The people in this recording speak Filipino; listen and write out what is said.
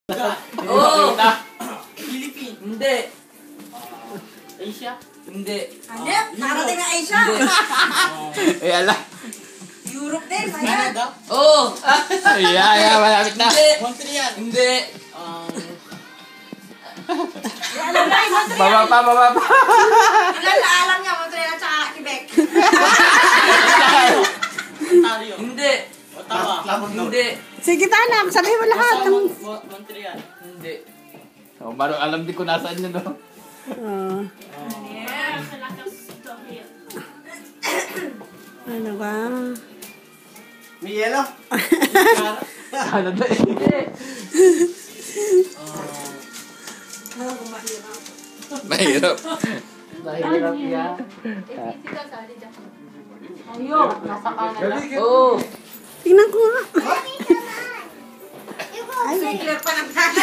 Oo. Philippines. Hindi. Asia. Hindi. Hindi, narating na Asia. Eh, ala. Europe din, ayan. Canada. Oo. Yeah, malapit na. Hindi. Montreal. Hindi. Alam na yung Montreal. Baba pa. Ilan na alam niya, Montreal at saka Quebec. Ontario. Hindi. Ottawa. Hindi. Sige anak, sabihin mo lahat. Montreal. Hindi. Oh, parang alam din ko nasaan yun, no? Ano ba? May yellow. Canada eh. Mahirap. Mahirap yan. Ayun, nasa Canada. Oo. Tingnan ko nga. Ay, clear pa ng Canada.